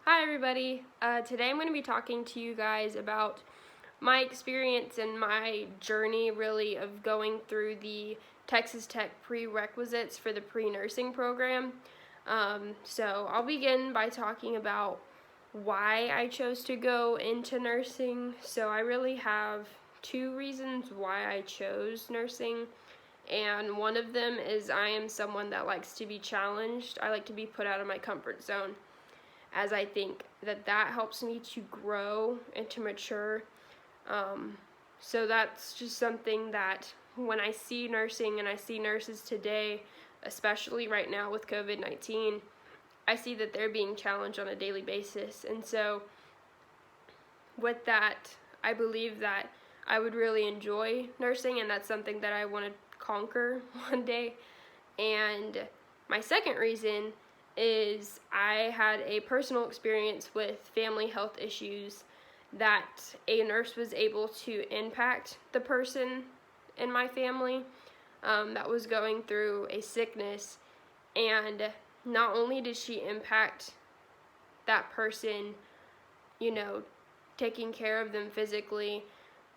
Hi everybody. Today I'm going to be talking to you guys about my experience and my journey really of going through the Texas Tech prerequisites for the pre-nursing program. So I'll begin by talking about why I chose to go into nursing. So I really have two reasons why I chose nursing. And one of them is I am someone that likes to be challenged. I like to be put out of my comfort zone, as I think that helps me to grow and to mature. So that's just something that when I see nursing and I see nurses today, especially right now with COVID-19, I see that they're being challenged on a daily basis. And so with that, I believe that I would really enjoy nursing, and that's something that I want to conquer one day. And my second reason is I had a personal experience with family health issues that a nurse was able to impact the person in my family that was going through a sickness. And not only did she impact that person, taking care of them physically,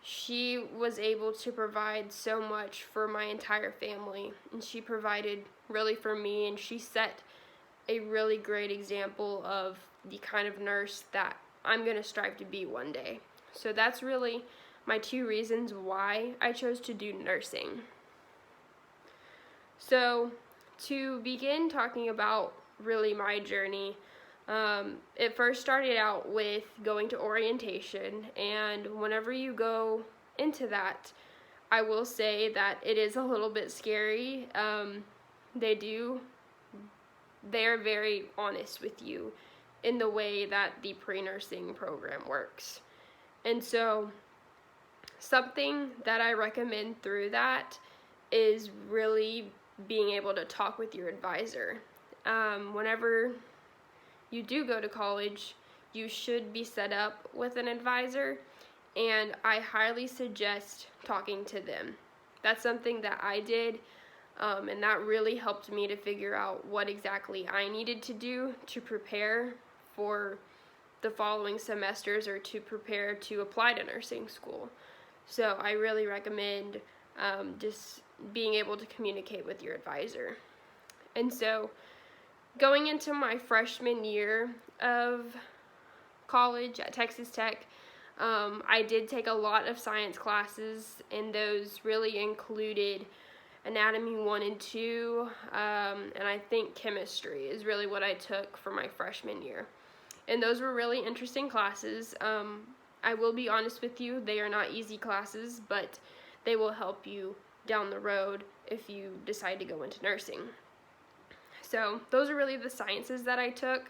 she was able to provide so much for my entire family. And she provided really for me, and she set a really great example of the kind of nurse that I'm going to strive to be one day. So that's really my two reasons why I chose to do nursing. So to begin talking about really my journey, it first started out with going to orientation, and whenever you go into that, I will say that it is a little bit scary. They are very honest with you in the way that the pre-nursing program works. And so something that I recommend through that is really being able to talk with your advisor. Whenever you do go to college, you should be set up with an advisor, and I highly suggest talking to them. That's something that I did, and that really helped me to figure out what exactly I needed to do to prepare for the following semesters or to prepare to apply to nursing school. So I really recommend just being able to communicate with your advisor. And so going into my freshman year of college at Texas Tech, I did take a lot of science classes, and those really included anatomy 1 and 2, and I think chemistry is really what I took for my freshman year. And those were really interesting classes. I will be honest with you, they are not easy classes, but they will help you down the road if you decide to go into nursing. So those are really the sciences that I took.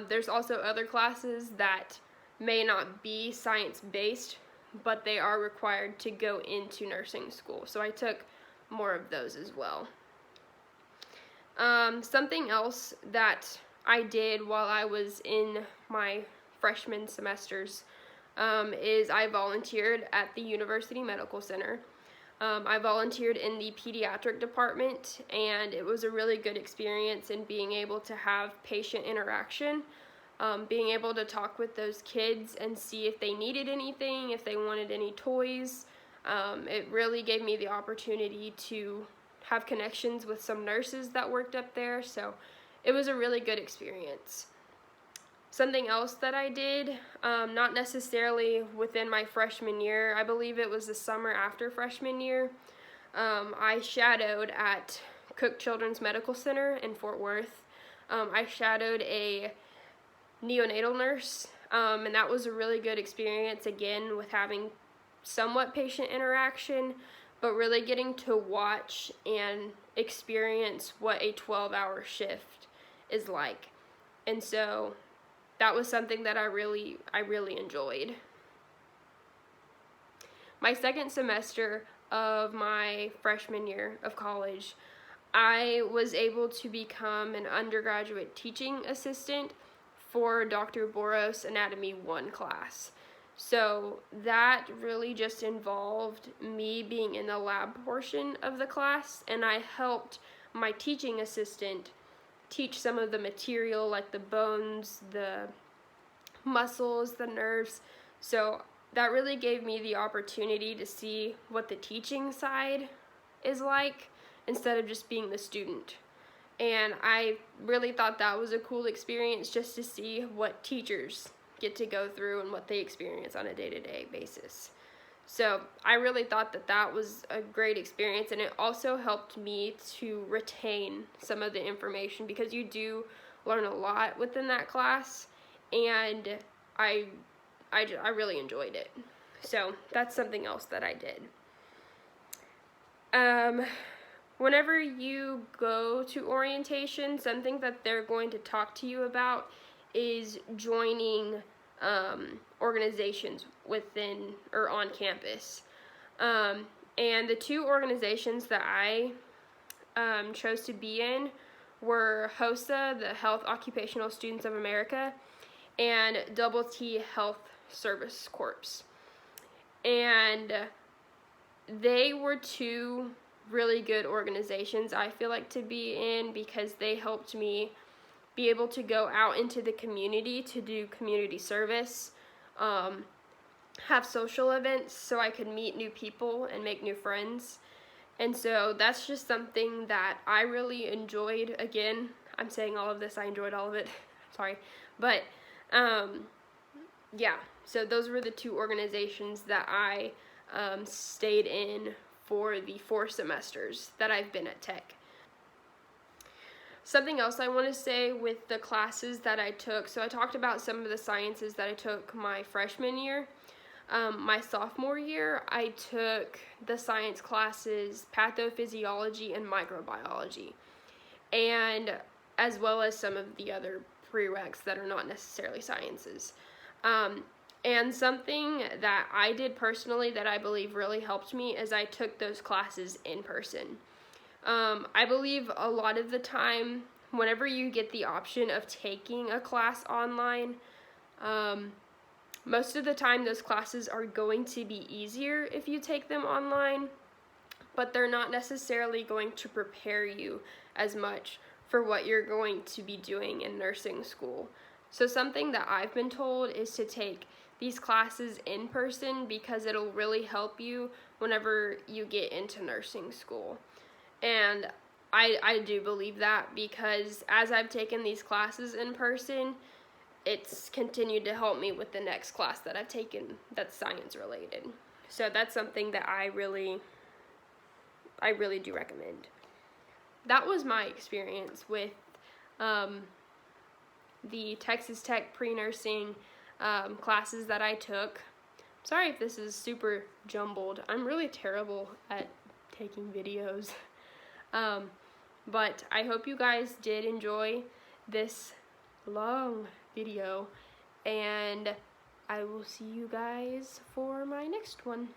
There's also other classes that may not be science-based, but they are required to go into nursing school. So I took more of those as well. Something else that I did while I was in my freshman semesters is I volunteered at the University Medical Center. I volunteered in the pediatric department, and it was a really good experience in being able to have patient interaction, being able to talk with those kids and see if they needed anything, if they wanted any toys. It really gave me the opportunity to have connections with some nurses that worked up there, so it was a really good experience. Something else that I did, not necessarily within my freshman year, I believe it was the summer after freshman year, I shadowed at Cook Children's Medical Center in Fort Worth. I shadowed a neonatal nurse, and that was a really good experience, again, with having somewhat patient interaction, but really getting to watch and experience what a 12-hour shift is like. And so that was something that I really enjoyed. My second semester of my freshman year of college, I was able to become an undergraduate teaching assistant for Dr. Boros Anatomy 1 class. So that really just involved me being in the lab portion of the class, and I helped my teaching assistant teach some of the material like the bones, the muscles, the nerves. So that really gave me the opportunity to see what the teaching side is like instead of just being the student. And I really thought that was a cool experience, just to see what teachers get to go through and what they experience on a day-to-day basis. So I really thought that that was a great experience, and it also helped me to retain some of the information, because you do learn a lot within that class, and I really enjoyed it. So that's something else that I did. Whenever you go to orientation, something that they're going to talk to you about is joining organizations within or on campus. And the two organizations that I chose to be in were HOSA, the Health Occupational Students of America, and Double T Health Service Corps. And they were two really good organizations, I feel like, to be in, because they helped me be able to go out into the community to do community service, have social events so I could meet new people and make new friends. And so that's just something that I really enjoyed. Again, I'm saying all of this, I enjoyed all of it. Sorry. But yeah, so those were the two organizations that I stayed in for the 4 semesters that I've been at Tech. Something else I want to say with the classes that I took, so I talked about some of the sciences that I took my freshman year. My sophomore year, I took the science classes pathophysiology and microbiology, and as well as some of the other prereqs that are not necessarily sciences. And something that I did personally that I believe really helped me is I took those classes in person. I believe a lot of the time, whenever you get the option of taking a class online, most of the time those classes are going to be easier if you take them online, but they're not necessarily going to prepare you as much for what you're going to be doing in nursing school. So something that I've been told is to take these classes in person, because it'll really help you whenever you get into nursing school. And I do believe that, because as I've taken these classes in person, it's continued to help me with the next class that I've taken that's science related. So that's something that I really do recommend. That was my experience with the Texas Tech pre-nursing classes that I took. Sorry if this is super jumbled. I'm really terrible at taking videos. But I hope you guys did enjoy this long video, and I will see you guys for my next one.